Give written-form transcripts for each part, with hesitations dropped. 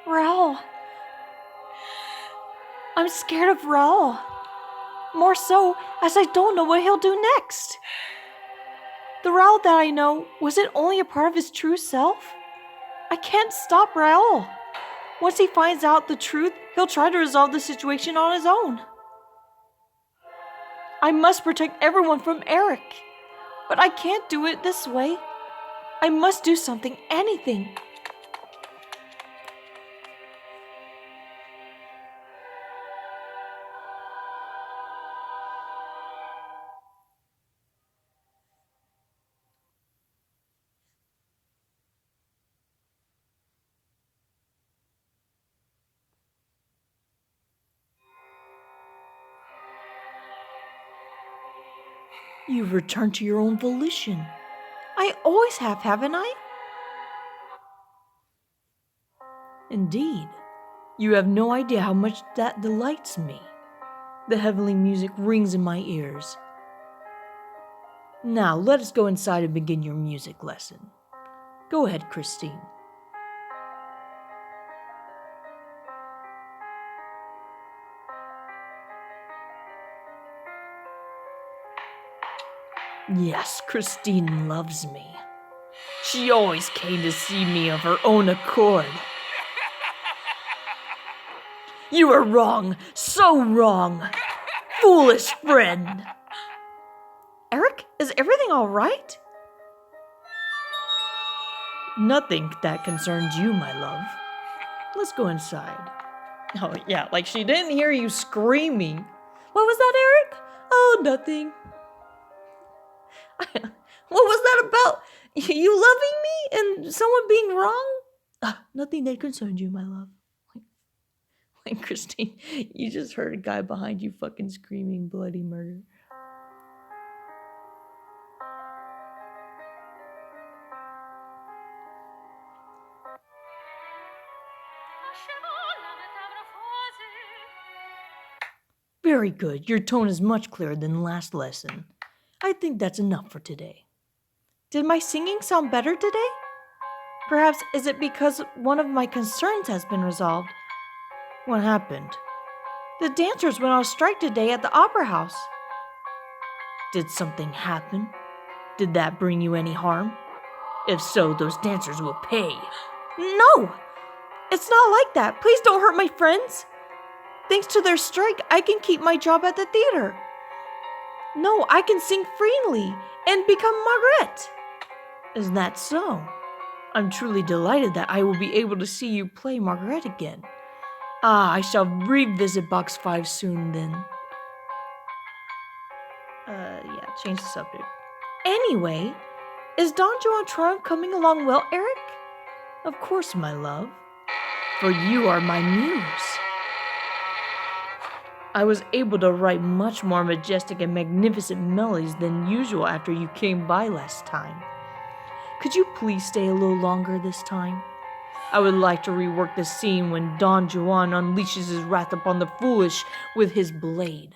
Raoul. I'm scared of Raoul. More so, as I don't know what he'll do next. The Raoul that I know, was it only a part of his true self? I can't stop Raoul. Once he finds out the truth, he'll try to resolve the situation on his own. I must protect everyone from Eric. But I can't do it this way. I must do something, anything. You've returned to your own volition. I always have, haven't I? Indeed. You have no idea how much that delights me. The heavenly music rings in my ears. Now, let us go inside and begin your music lesson. Go ahead, Christine. Yes, Christine loves me. She always came to see me of her own accord. You are wrong, so wrong. Foolish friend. Eric, is everything all right? Nothing that concerns you, my love. Let's go inside. Oh, yeah, like she didn't hear you screaming. What was that, Eric? Oh, nothing. What was that about? You loving me and someone being wrong? Nothing that concerns you, my love. Like, Christine, you just heard a guy behind you fucking screaming bloody murder. Very good. Your tone is much clearer than the last lesson. I think that's enough for today. Did my singing sound better today? Perhaps is it because one of my concerns has been resolved? What happened? The dancers went on strike today at the Opera House. Did something happen? Did that bring you any harm? If so, those dancers will pay. No! It's not like that. Please don't hurt my friends. Thanks to their strike, I can keep my job at the theater. No, I can sing freely and become Margaret. Is that so? I'm truly delighted that I will be able to see you play Margaret again. I shall revisit Box 5 soon then. Change the subject. Anyway, is Don Juan Triumph coming along well, Eric? Of course, my love. For you are my muse. I was able to write much more majestic and magnificent melodies than usual after you came by last time. Could you please stay a little longer this time? I would like to rework the scene when Don Juan unleashes his wrath upon the foolish with his blade.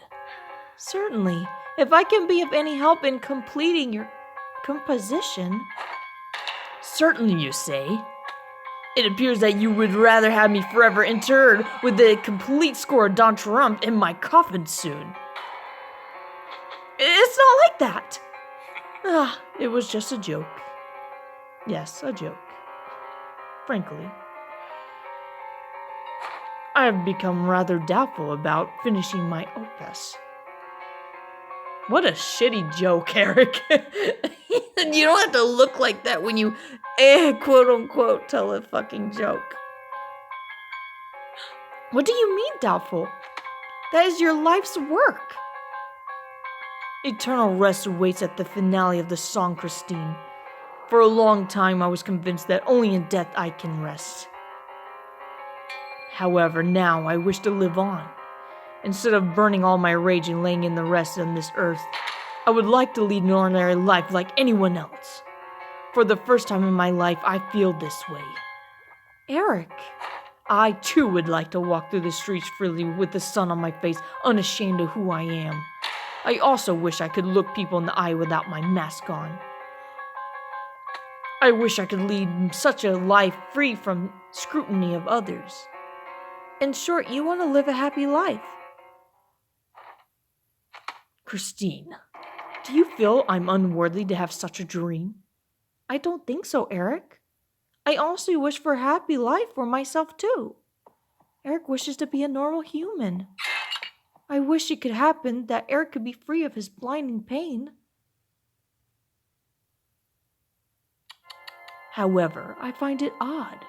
Certainly, if I can be of any help in completing your composition. Certainly, you say. It appears that you would rather have me forever interred with the complete score of Don Trump in my coffin soon. It's not like that. It was just a joke. Yes, a joke. Frankly, I have become rather doubtful about finishing my opus. What a shitty joke, Eric. You don't have to look like that when you, quote unquote, tell a fucking joke. What do you mean, doubtful? That is your life's work. Eternal rest awaits at the finale of the song, Christine. For a long time, I was convinced that only in death I can rest. However, now I wish to live on. Instead of burning all my rage and laying in the rest on this earth, I would like to lead an ordinary life like anyone else. For the first time in my life, I feel this way. Eric, I too would like to walk through the streets freely with the sun on my face, unashamed of who I am. I also wish I could look people in the eye without my mask on. I wish I could lead such a life free from scrutiny of others. In short, you want to live a happy life. Christine, do you feel I'm unworthy to have such a dream? I don't think so, Eric. I honestly wish for a happy life for myself too. Eric wishes to be a normal human. I wish it could happen that Eric could be free of his blinding pain. However, I find it odd.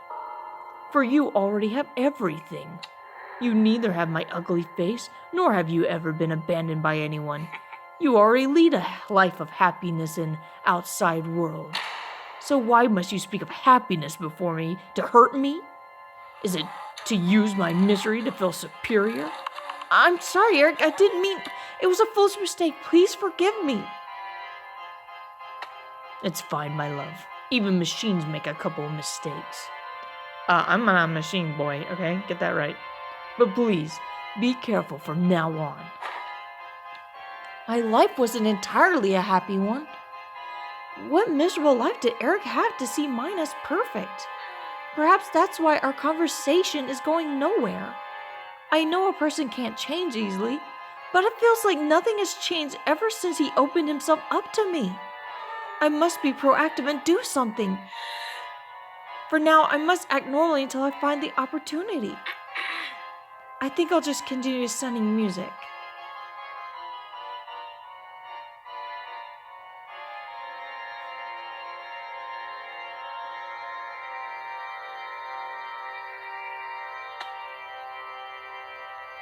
For you already have everything. You neither have my ugly face, nor have you ever been abandoned by anyone. You already lead a life of happiness in outside world. So why must you speak of happiness before me to hurt me? Is it to use my misery to feel superior? I'm sorry, Eric, I didn't mean... It was a foolish mistake. Please forgive me. It's fine, my love. Even machines make a couple of mistakes. I'm not a machine boy, okay? Get that right. But please, be careful from now on. My life wasn't entirely a happy one. What miserable life did Eric have to see mine as perfect? Perhaps that's why our conversation is going nowhere. I know a person can't change easily, but it feels like nothing has changed ever since he opened himself up to me. I must be proactive and do something. For now, I must act normally until I find the opportunity. I think I'll just continue studying music.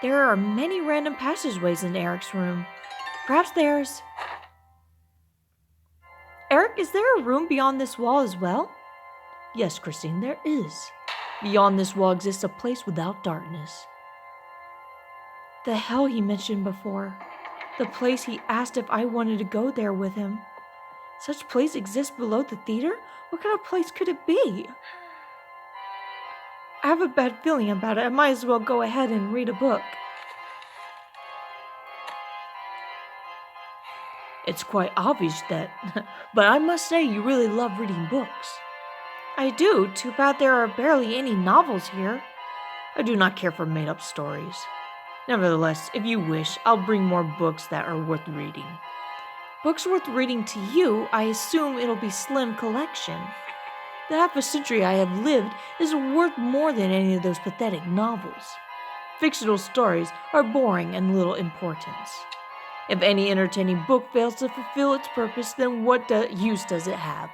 There are many random passageways in Eric's room. Perhaps there's... Eric, is there a room beyond this wall as well? Yes, Christine, there is. Beyond this wall exists a place without darkness. The hell he mentioned before. The place he asked if I wanted to go there with him. Such place exists below the theater? What kind of place could it be? I have a bad feeling about it. I might as well go ahead and read a book. It's quite obvious that, but I must say you really love reading books. I do. Too bad there are barely any novels here. I do not care for made-up stories. Nevertheless, if you wish, I'll bring more books that are worth reading. Books worth reading to you, I assume it'll be slim collection. The half a century I have lived is worth more than any of those pathetic novels. Fictional stories are boring and little importance. If any entertaining book fails to fulfill its purpose, then what use does it have?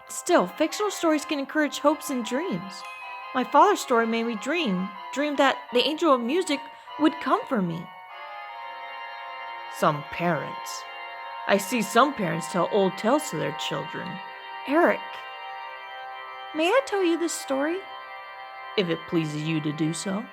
Still, fictional stories can encourage hopes and dreams. My father's story made me dream that the angel of music would come for me. Some parents. I see some parents tell old tales to their children. Eric, may I tell you this story? If it pleases you to do so.